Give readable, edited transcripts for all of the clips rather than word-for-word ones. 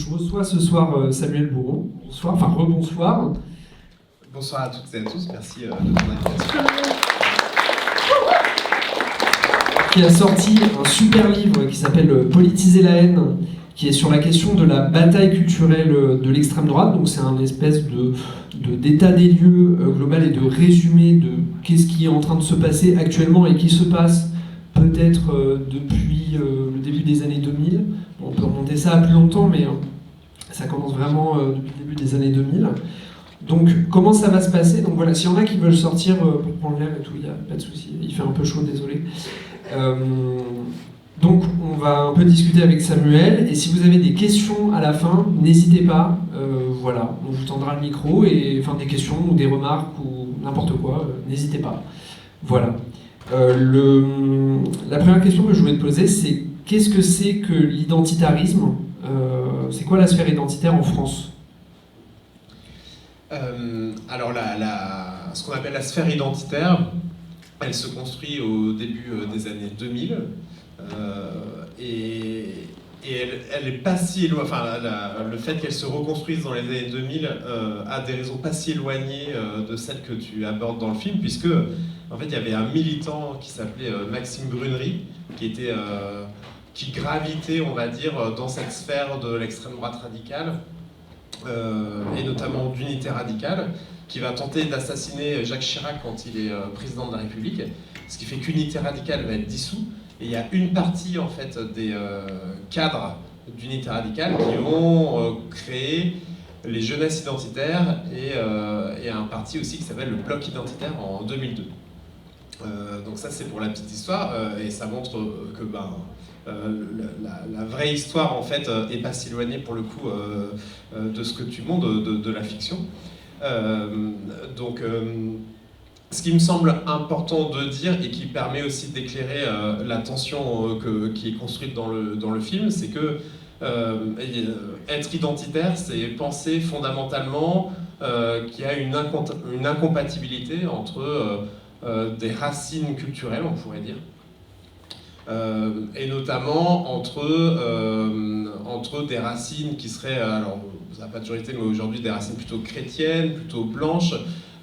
je reçois ce soir Samuel Bourreau. Bonsoir, enfin rebonsoir. Bonsoir à toutes et à tous, merci de ton invitation. Qui a sorti un super livre qui s'appelle Politiser la haine, qui est sur la question de la bataille culturelle de l'extrême droite. Donc c'est un espèce d'état des lieux global et de résumé de qu'est-ce qui est en train de se passer actuellement et qui se passe peut-être depuis le début des années 2000. On peut remonter ça à plus longtemps, mais ça commence vraiment depuis le début des années 2000. Donc, comment ça va se passer? Donc voilà, s'il y en a qui veulent sortir pour prendre l'air et tout, il n'y a pas de souci. Il fait un peu chaud, désolé. Donc, on va un peu discuter avec Samuel. Et si vous avez des questions à la fin, n'hésitez pas. Voilà, on vous tendra le micro. Et enfin, des questions ou des remarques ou n'importe quoi, n'hésitez pas. Voilà. La première question que je voulais te poser, c'est qu'est-ce que c'est que l'identitarisme? C'est quoi la sphère identitaire en France? Alors, ce qu'on appelle la sphère identitaire, elle se construit au début des années 2000 et elle est pas si éloignée. Enfin, le fait qu'elle se reconstruise dans les années 2000 a des raisons pas si éloignées de celles que tu abordes dans le film, puisque en fait il y avait un militant qui s'appelait Maxime Brunery qui gravitait, on va dire, dans cette sphère de l'extrême droite radicale. Et notamment d'unité radicale, qui va tenter d'assassiner Jacques Chirac quand il est président de la République, ce qui fait qu'unité radicale va être dissous, et il y a une partie en fait des cadres d'unité radicale qui vont créer les jeunesses identitaires et un parti aussi qui s'appelle le Bloc identitaire en 2002. Donc ça c'est pour la petite histoire, et ça montre que la vraie histoire en fait est pas si éloignée pour le coup de ce que tu montres de la fiction. Ce qui me semble important de dire et qui permet aussi d'éclairer la tension qui est construite dans le film, c'est que être identitaire, c'est penser fondamentalement qu'il y a une incompatibilité entre des racines culturelles, on pourrait dire, et notamment entre des racines qui seraient, alors ça n'a pas toujours été, mais aujourd'hui des racines plutôt chrétiennes, plutôt blanches,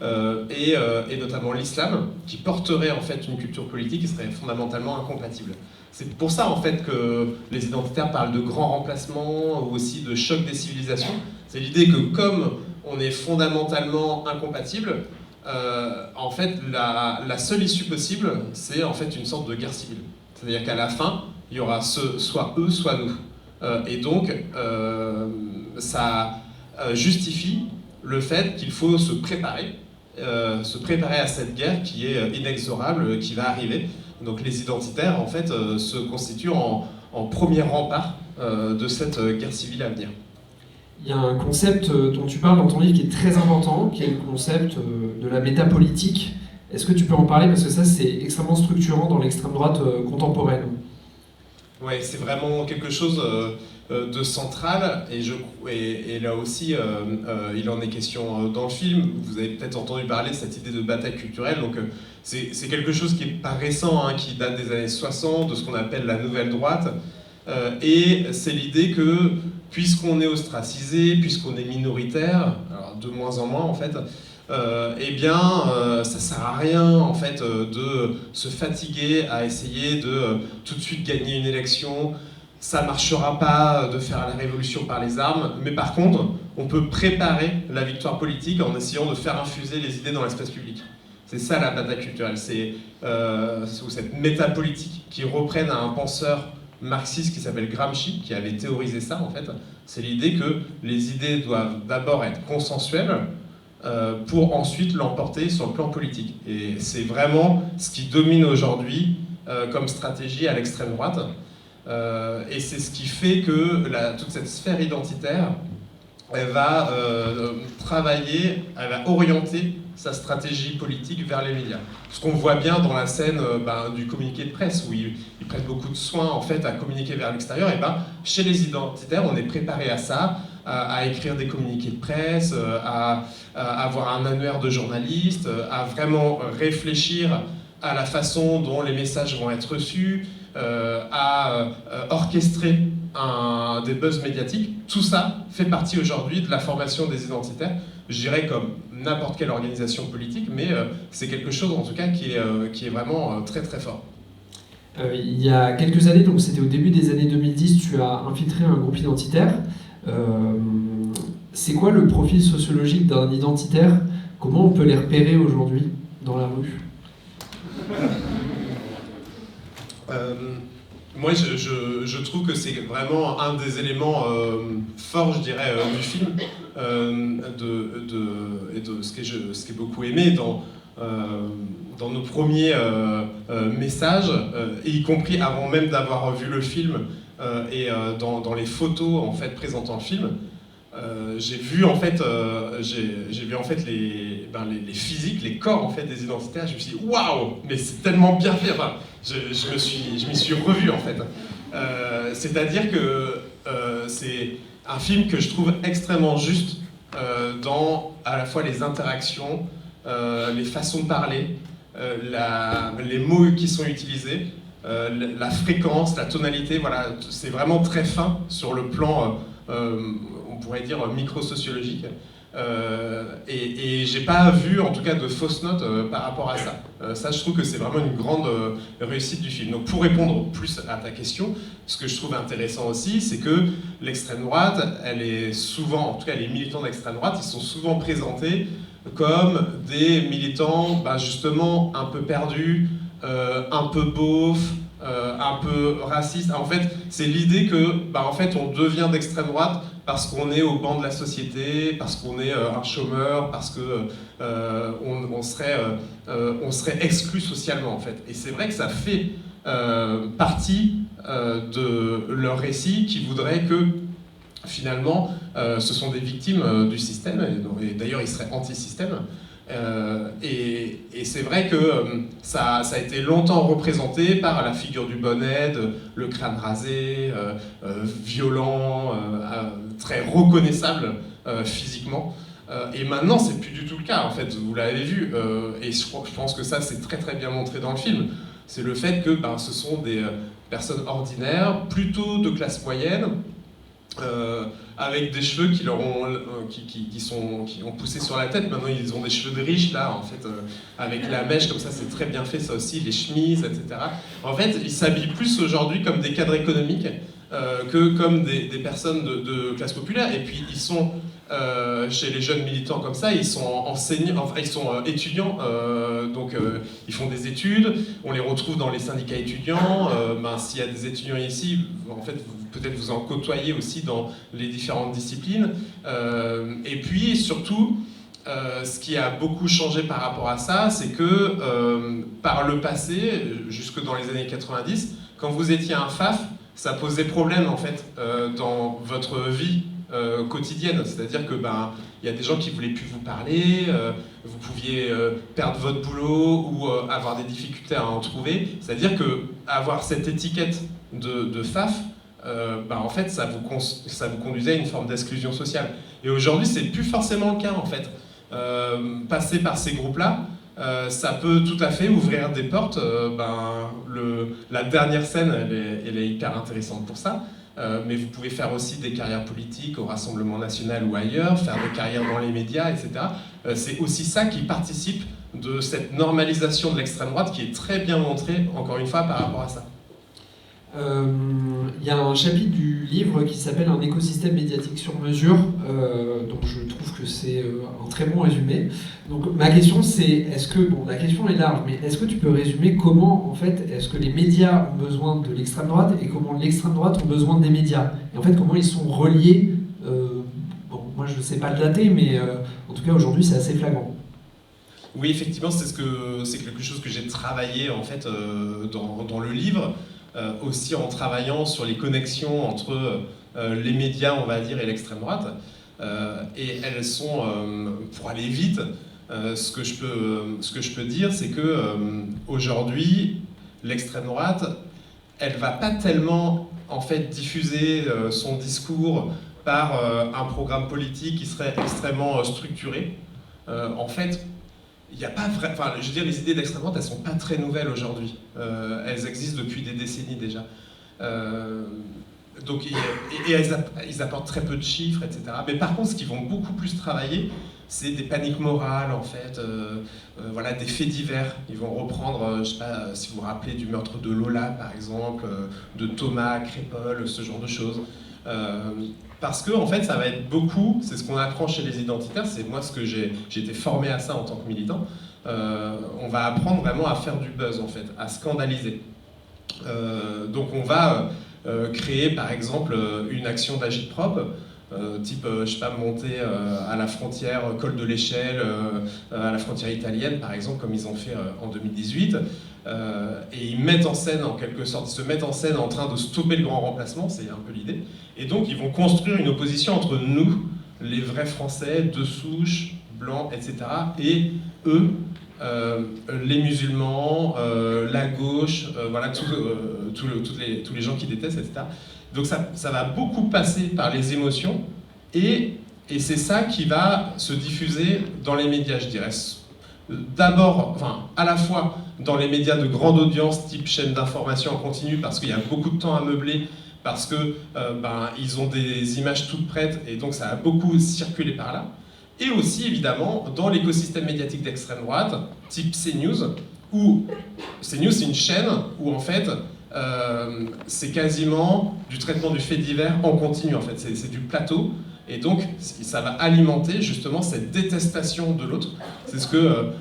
et notamment l'islam, qui porterait en fait une culture politique qui serait fondamentalement incompatible. C'est pour ça en fait que les identitaires parlent de grands remplacements ou aussi de choc des civilisations. C'est l'idée que comme on est fondamentalement incompatible, en fait la seule issue possible, c'est en fait une sorte de guerre civile. C'est-à-dire qu'à la fin, il y aura soit eux, soit nous. Et donc, ça justifie le fait qu'il faut se préparer à cette guerre qui est inexorable, qui va arriver. Donc les identitaires, en fait, se constituent en premier rempart de cette guerre civile à venir. Il y a un concept dont tu parles dans ton livre qui est très important, qui est le concept de la métapolitique. Est-ce que tu peux en parler? Parce que ça, c'est extrêmement structurant dans l'extrême droite contemporaine. Oui, c'est vraiment quelque chose de central, et là aussi, il en est question dans le film. Vous avez peut-être entendu parler de cette idée de bataille culturelle. Donc, c'est quelque chose qui n'est pas récent, hein, qui date des années 60, de ce qu'on appelle la nouvelle droite. Et c'est l'idée que, puisqu'on est ostracisé, puisqu'on est minoritaire, alors de moins en moins en fait, ça sert à rien en fait de se fatiguer à essayer de tout de suite gagner une élection. Ça marchera pas de faire la révolution par les armes, mais par contre, on peut préparer la victoire politique en essayant de faire infuser les idées dans l'espace public. C'est ça la bataille culturelle, c'est cette métapolitique qui reprenne à un penseur marxiste qui s'appelle Gramsci, qui avait théorisé ça en fait. C'est l'idée que les idées doivent d'abord être consensuelles, pour ensuite l'emporter sur le plan politique. Et c'est vraiment ce qui domine aujourd'hui comme stratégie à l'extrême droite. Et c'est ce qui fait que toute cette sphère identitaire, elle va travailler, elle va orienter sa stratégie politique vers les médias. Ce qu'on voit bien dans la scène du communiqué de presse, où ils prennent beaucoup de soin en fait, à communiquer vers l'extérieur, et chez les identitaires, on est préparé à ça, à écrire des communiqués de presse, à avoir un annuaire de journalistes, à vraiment réfléchir à la façon dont les messages vont être reçus, à orchestrer des buzz médiatiques, tout ça fait partie aujourd'hui de la formation des identitaires, je dirais comme n'importe quelle organisation politique, mais c'est quelque chose en tout cas qui est vraiment très très fort. Il y a quelques années, donc c'était au début des années 2010, tu as infiltré un groupe identitaire. C'est quoi le profil sociologique d'un identitaire? Comment on peut les repérer aujourd'hui dans la rue? Moi, je trouve que c'est vraiment un des éléments forts, je dirais, du film, et de ce que j'ai beaucoup aimé dans nos premiers messages, et y compris avant même d'avoir vu le film, et dans les photos en fait présentant le film. J'ai vu en fait les physiques, les corps en fait des identitaires. Je me suis dit waouh, mais c'est tellement bien fait. Enfin, je m'y suis revu en fait. C'est-à-dire que c'est un film que je trouve extrêmement juste dans à la fois les interactions, les façons de parler, les mots qui sont utilisés, la fréquence, la tonalité. Voilà, c'est vraiment très fin sur le plan. On pourrait dire micro-sociologique, et j'ai pas vu en tout cas de fausses notes par rapport à ça. Ça, je trouve que c'est vraiment une grande réussite du film. Donc pour répondre plus à ta question, ce que je trouve intéressant aussi, c'est que l'extrême droite, elle est souvent, en tout cas les militants d'extrême droite, ils sont souvent présentés comme des militants justement un peu perdus, un peu beaufs, un peu raciste. En fait, c'est l'idée que, en fait, on devient d'extrême droite parce qu'on est au banc de la société, parce qu'on est un chômeur, parce que on serait exclu socialement, en fait. Et c'est vrai que ça fait partie de leur récit qui voudrait que, finalement, ce sont des victimes du système, et d'ailleurs, ils seraient anti-système. Et c'est vrai que ça a été longtemps représenté par la figure du bonnet, le crâne rasé, violent, très reconnaissable physiquement. Et maintenant, c'est plus du tout le cas, en fait, vous l'avez vu, et je pense que ça, c'est très très bien montré dans le film. C'est le fait que ce sont des personnes ordinaires, plutôt de classe moyenne, avec des cheveux qui ont poussé sur la tête. Maintenant ils ont des cheveux de riches là en fait, avec la mèche comme ça, c'est très bien fait ça aussi, les chemises, etc. En fait ils s'habillent plus aujourd'hui comme des cadres économiques que comme des personnes de classe populaire. Et puis ils sont chez les jeunes militants comme ça, ils sont enseignants, enfin ils sont étudiants, donc ils font des études, on les retrouve dans les syndicats étudiants. S'il y a des étudiants ici, en fait peut-être vous en côtoyez aussi dans les différentes disciplines. Et puis surtout, ce qui a beaucoup changé par rapport à ça, c'est que par le passé, jusque dans les années 90, quand vous étiez un FAF, ça posait problème en fait dans votre vie quotidienne. C'est-à-dire que il y a des gens qui voulaient plus vous parler, vous pouviez perdre votre boulot ou avoir des difficultés à en trouver. C'est-à-dire que avoir cette étiquette de FAF, en fait, ça vous conduisait à une forme d'exclusion sociale. Et aujourd'hui, c'est plus forcément le cas, en fait. Passer par ces groupes-là, ça peut tout à fait ouvrir des portes. La dernière scène, elle est hyper intéressante pour ça. Mais vous pouvez faire aussi des carrières politiques au Rassemblement National ou ailleurs, faire des carrières dans les médias, etc. C'est aussi ça qui participe de cette normalisation de l'extrême droite qui est très bien montrée, encore une fois, par rapport à ça. Il y a un chapitre du livre qui s'appelle « Un écosystème médiatique sur mesure », donc je trouve que c'est un très bon résumé. Donc ma question c'est, la question est large, mais est-ce que tu peux résumer comment, en fait, est-ce que les médias ont besoin de l'extrême droite et comment l'extrême droite ont besoin des médias? Et en fait, comment ils sont reliés moi je ne sais pas le dater, mais en tout cas aujourd'hui c'est assez flagrant. Oui, effectivement, c'est quelque chose que j'ai travaillé en fait dans le livre. Aussi en travaillant sur les connexions entre les médias, on va dire, et l'extrême droite. Et elles sont, pour aller vite, ce que je peux dire, c'est que aujourd'hui, l'extrême droite, elle va pas tellement en fait diffuser son discours par un programme politique qui serait extrêmement structuré. En fait, il n'y a pas vrai. Enfin, je veux dire, les idées d'extrême droite, elles ne sont pas très nouvelles aujourd'hui. Elles existent depuis des décennies déjà. donc, ils apportent très peu de chiffres, etc. Mais par contre, ce qu'ils vont beaucoup plus travailler, c'est des paniques morales, en fait, voilà, des faits divers. Ils vont reprendre, je sais pas, si vous vous rappelez du meurtre de Lola, par exemple, de Thomas Crépol, ce genre de choses. Parce que, en fait, ça va être beaucoup, c'est ce qu'on apprend chez les identitaires, c'est moi ce que j'ai été formé à ça en tant que militant. On va apprendre vraiment à faire du buzz, en fait, à scandaliser. Donc on va créer par exemple une action d'agitprop, type, je sais pas, monter à la frontière, col de l'échelle, à la frontière italienne par exemple, comme ils ont fait en 2018, et ils mettent en scène en quelque sorte, ils se mettent en scène en train de stopper le grand remplacement, c'est un peu l'idée, et donc ils vont construire une opposition entre nous, les vrais Français, de souche, blancs, etc., et eux, les musulmans, la gauche, voilà, tous les gens qui détestent, etc. Donc ça va beaucoup passer par les émotions, et c'est ça qui va se diffuser dans les médias, je dirais. D'abord, enfin, à la fois dans les médias de grande audience, type chaîne d'information en continu, parce qu'il y a beaucoup de temps à meubler, parce que ils ont des images toutes prêtes, et donc ça a beaucoup circulé par là. Et aussi, évidemment, dans l'écosystème médiatique d'extrême droite, type CNews, où CNews, c'est une chaîne où, en fait, c'est quasiment du traitement du fait divers en continu, en fait. C'est du plateau. Et donc, ça va alimenter, justement, cette détestation de l'autre. C'est ce que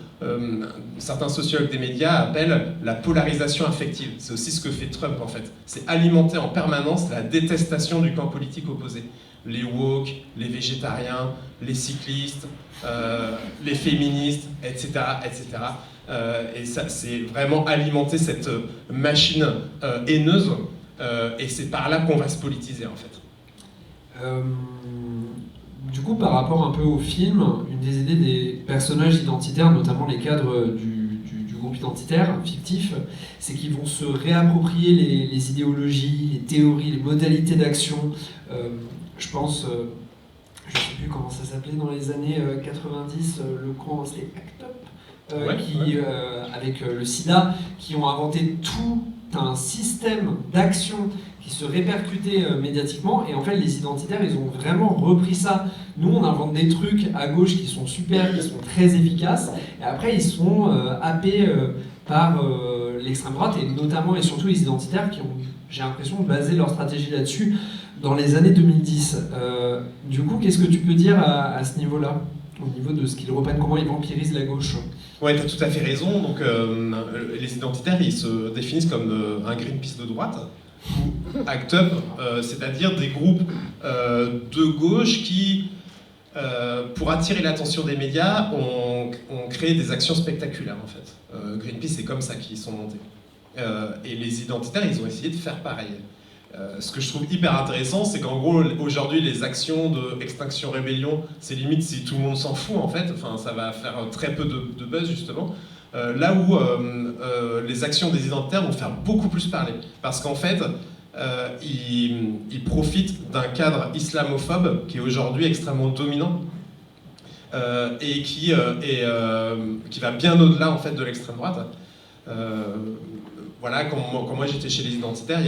certains sociologues des médias appellent la polarisation affective. C'est aussi ce que fait Trump, en fait. C'est alimenter en permanence la détestation du camp politique opposé. Les woke, les végétariens, les cyclistes, les féministes, etc. etc. Et ça, c'est vraiment alimenter cette machine haineuse, et c'est par là qu'on va se politiser, en fait. Du coup, par rapport un peu au film, une des idées des personnages identitaires, notamment les cadres du groupe identitaire fictif, c'est qu'ils vont se réapproprier les idéologies, les théories, les modalités d'action. Je pense, je ne sais plus comment ça s'appelait dans les années 90, le camp, c'était ACT UP, avec le sida, qui ont inventé tout un système d'action qui se répercutait médiatiquement, et en fait les identitaires ils ont vraiment repris ça. Nous on invente des trucs à gauche qui sont super, qui sont très efficaces, et après ils sont happés par l'extrême droite, et notamment et surtout les identitaires qui ont, j'ai l'impression, basé leur stratégie là-dessus dans les années 2010. Du coup, qu'est-ce que tu peux dire à ce niveau-là, au niveau de ce qu'ils reprennent, comment ils vampirisent la gauche? Ouais, tu as tout à fait raison. Donc, les identitaires, ils se définissent comme un Greenpeace de droite, ou ACT UP, c'est-à-dire des groupes de gauche qui, pour attirer l'attention des médias, ont créé des actions spectaculaires, en fait. Greenpeace, c'est comme ça qu'ils sont montés. Et les identitaires, ils ont essayé de faire pareil. Ce que je trouve hyper intéressant, c'est qu'en gros, aujourd'hui, les actions de Extinction Rébellion, c'est limite si tout le monde s'en fout, en fait. Enfin, ça va faire très peu de buzz, justement. Là où les actions des identitaires vont faire beaucoup plus parler. Parce qu'en fait, ils profitent d'un cadre islamophobe qui est aujourd'hui extrêmement dominant, et qui va bien au-delà, en fait, de l'extrême droite. Voilà, quand moi j'étais chez les identitaires,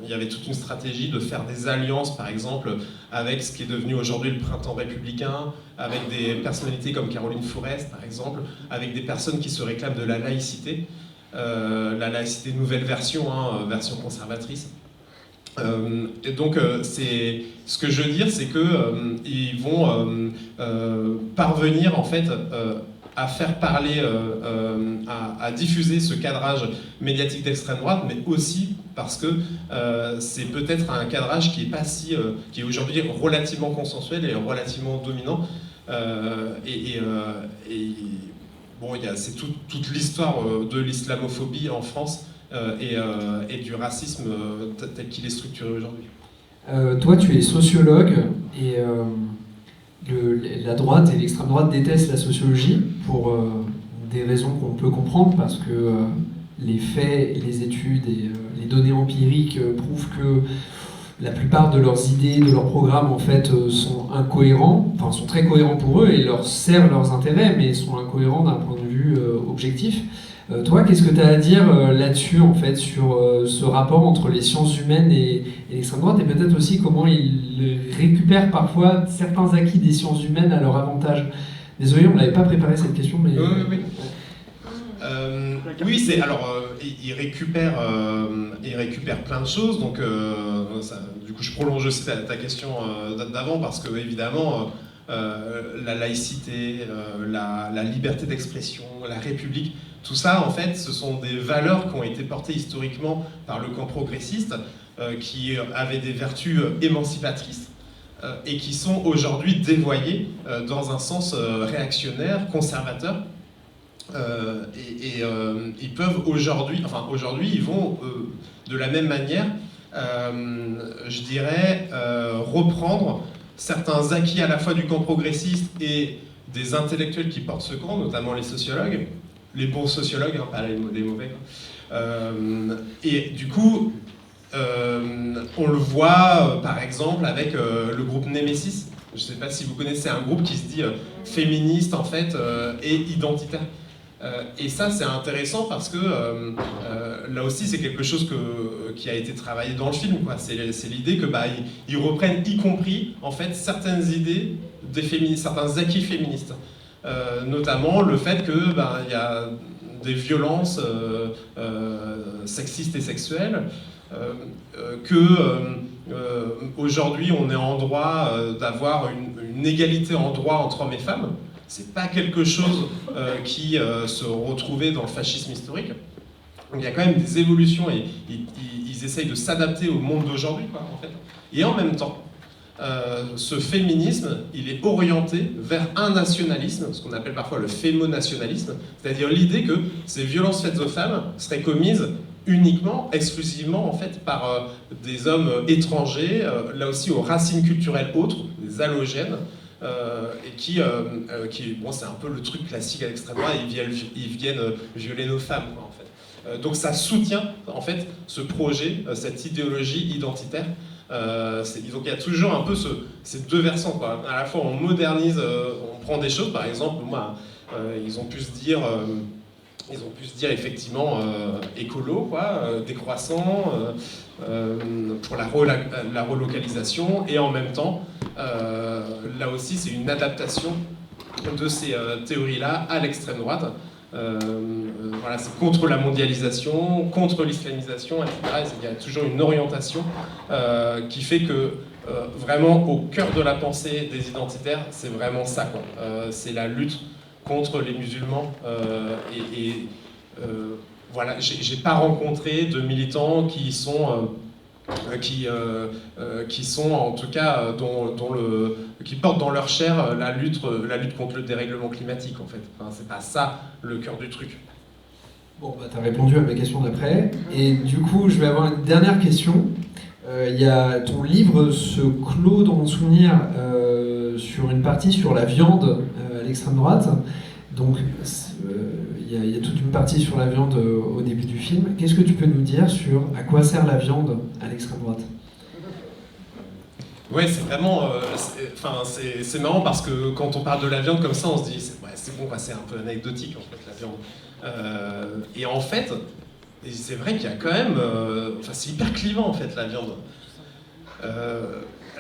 il y avait toute une stratégie de faire des alliances, par exemple, avec ce qui est devenu aujourd'hui le printemps républicain, avec des personnalités comme Caroline Fourest, par exemple, avec des personnes qui se réclament de la laïcité nouvelle version, version conservatrice. Et donc, ce que je veux dire, c'est qu'ils vont parvenir, en fait, à faire parler, à diffuser ce cadrage médiatique d'extrême droite, mais aussi parce que c'est peut-être un cadrage qui est aujourd'hui relativement consensuel et relativement dominant. Bon, c'est toute l'histoire de l'islamophobie en France et du racisme tel qu'il est structuré aujourd'hui. Toi, tu es sociologue, et la droite et l'extrême droite détestent la sociologie pour des raisons qu'on peut comprendre, parce que les faits, les études et les données empiriques prouvent que la plupart de leurs idées, de leurs programmes en fait sont incohérents, enfin sont très cohérents pour eux et leur servent leurs intérêts, mais sont incohérents d'un point de vue objectif. Toi, qu'est-ce que tu as à dire là-dessus, en fait, sur ce rapport entre les sciences humaines et l'extrême droite, et peut-être aussi comment ils récupèrent parfois certains acquis des sciences humaines à leur avantage? Désolé, on n'avait pas préparé cette question, mais... Oui. Oui, c'est alors il récupère plein de choses. Donc, du coup, je prolonge aussi ta question d'avant parce que évidemment, la laïcité, la liberté d'expression, la République, tout ça, en fait, ce sont des valeurs qui ont été portées historiquement par le camp progressiste, qui avaient des vertus émancipatrices et qui sont aujourd'hui dévoyées dans un sens réactionnaire, conservateur. Ils peuvent aujourd'hui, ils vont de la même manière, je dirais, reprendre certains acquis à la fois du camp progressiste et des intellectuels qui portent ce camp, notamment les sociologues, les bons sociologues, hein, pas les mauvais. Et du coup, on le voit par exemple avec le groupe Nemesis. Je ne sais pas si vous connaissez un groupe qui se dit féministe en fait et identitaire. Et ça, c'est intéressant parce que là aussi, c'est quelque chose qui a été travaillé dans le film. C'est l'idée que ils reprennent, y compris en fait, certaines idées des féministes, certains acquis féministes, notamment le fait que y a des violences sexistes et sexuelles, aujourd'hui, on est en droit d'avoir une égalité en droit entre hommes et femmes. C'est pas quelque chose qui se retrouvait dans le fascisme historique. Donc il y a quand même des évolutions et ils essayent de s'adapter au monde d'aujourd'hui, en fait. Et en même temps, ce féminisme, il est orienté vers un nationalisme, ce qu'on appelle parfois le fémonationalisme, c'est-à-dire l'idée que ces violences faites aux femmes seraient commises uniquement, exclusivement en fait, par des hommes étrangers, là aussi aux racines culturelles autres, des allogènes, et qui bon, c'est un peu le truc classique à l'extrême droite, ils viennent violer nos femmes, en fait. Donc ça soutient en fait ce projet, cette idéologie identitaire. Donc il y a toujours un peu ces deux versants, quoi. À la fois on modernise, on prend des choses, par exemple, ils ont pu se dire effectivement écolo, décroissant, pour la relocalisation, et en même temps, là aussi c'est une adaptation de ces théories-là à l'extrême droite. Voilà, c'est contre la mondialisation, contre l'islamisation, etc. Il y a toujours une orientation qui fait que vraiment au cœur de la pensée des identitaires, c'est vraiment ça, quoi. C'est la lutte contre les musulmans voilà, j'ai pas rencontré de militants qui sont en tout cas qui portent dans leur chair la lutte contre le dérèglement climatique, en fait. Enfin, c'est pas ça le cœur du truc. Bon, tu as répondu à ma question d'après, et du coup je vais avoir une dernière question. Ton livre se clôt dans mon souvenir sur une partie sur la viande à l'extrême droite. Donc il y a toute une partie sur la viande au début du film. Qu'est-ce que tu peux nous dire sur à quoi sert la viande à l'extrême droite? Ouais, c'est vraiment... c'est marrant parce que quand on parle de la viande comme ça, on se dit c'est bon, c'est un peu anecdotique en fait, la viande. Et en fait, c'est vrai qu'il y a quand même... c'est hyper clivant en fait, la viande.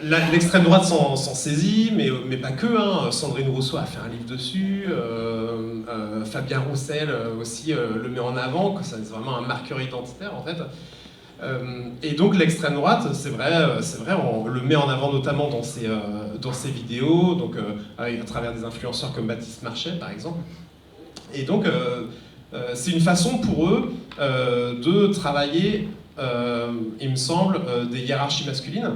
L'extrême droite s'en saisit, mais pas que. Hein. Sandrine Rousseau a fait un livre dessus. Fabien Roussel aussi le met en avant, que c'est vraiment un marqueur identitaire en fait. Et donc l'extrême droite, c'est vrai, on le met en avant notamment dans ses vidéos, donc à travers des influenceurs comme Baptiste Marchais par exemple. Et donc c'est une façon pour eux de travailler, il me semble, des hiérarchies masculines.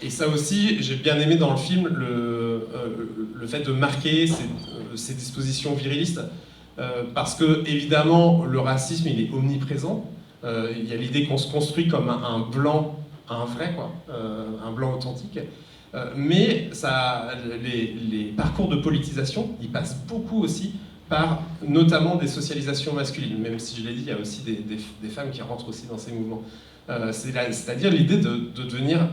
Et ça aussi, j'ai bien aimé dans le film le fait de marquer ces dispositions virilistes, parce que évidemment le racisme il est omniprésent. Il y a l'idée qu'on se construit comme un blanc, un vrai, quoi, un blanc authentique. Mais les parcours de politisation, ils passent beaucoup aussi par notamment des socialisations masculines, même si je l'ai dit, il y a aussi des femmes qui rentrent aussi dans ces mouvements. C'est-à-dire l'idée de devenir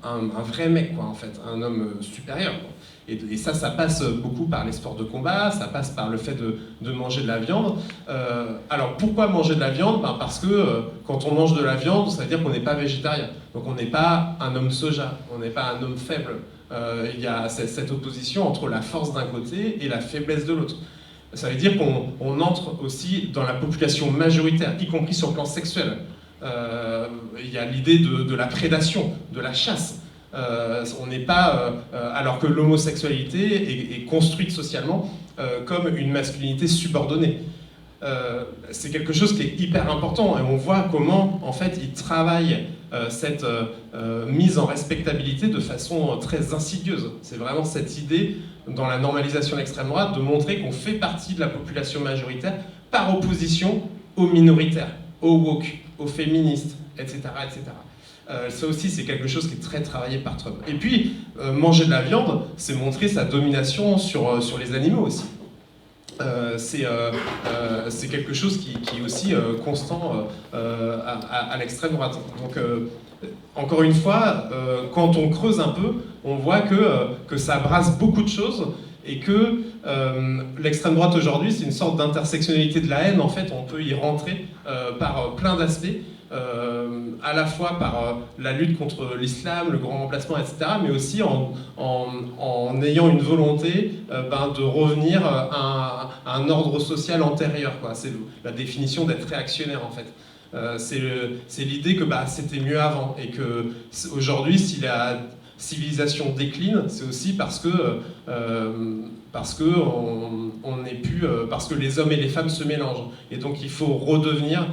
un vrai mec, quoi, en fait, un homme supérieur, quoi. Et ça passe beaucoup par les sports de combat, ça passe par le fait de manger de la viande. Alors pourquoi manger de la viande? Parce que quand on mange de la viande, ça veut dire qu'on n'est pas végétarien. Donc on n'est pas un homme soja, on n'est pas un homme faible. Il y a cette opposition entre la force d'un côté et la faiblesse de l'autre. Ça veut dire qu'on entre aussi dans la population majoritaire, y compris sur le plan sexuel. Il y a l'idée de la prédation, de la chasse. On n'est pas, alors que l'homosexualité est construite socialement comme une masculinité subordonnée. C'est quelque chose qui est hyper important et on voit comment en fait ils travaillent cette mise en respectabilité de façon très insidieuse. C'est vraiment cette idée dans la normalisation de l'extrême droite de montrer qu'on fait partie de la population majoritaire par opposition aux minoritaires, aux woke, aux féministes, etc. etc. Ça aussi, c'est quelque chose qui est très travaillé par Trump. Et puis, manger de la viande, c'est montrer sa domination sur les animaux aussi. C'est quelque chose qui est aussi constant à l'extrême droite. Donc, encore une fois, quand on creuse un peu, on voit que ça brasse beaucoup de choses et que l'extrême droite aujourd'hui, c'est une sorte d'intersectionnalité de la haine. En fait, on peut y rentrer par plein d'aspects. À la fois par la lutte contre l'islam, le grand remplacement, etc., mais aussi en ayant une volonté de revenir à un ordre social antérieur, quoi. C'est la définition d'être réactionnaire, en fait. C'est l'idée que c'était mieux avant, et que aujourd'hui, si la civilisation décline, c'est aussi parce que les hommes et les femmes se mélangent. Et donc il faut redevenir,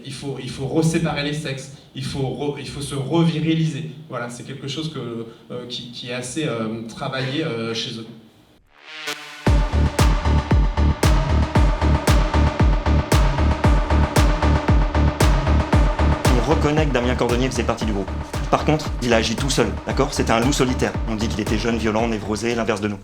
il faut reséparer les sexes, il faut se reviriliser. Voilà, c'est quelque chose qui est assez travaillé chez eux. On reconnaît que Damien Cordonnier faisait partie du groupe. Par contre, il a agi tout seul, d'accord? C'était un loup solitaire. On dit qu'il était jeune, violent, névrosé, l'inverse de nous.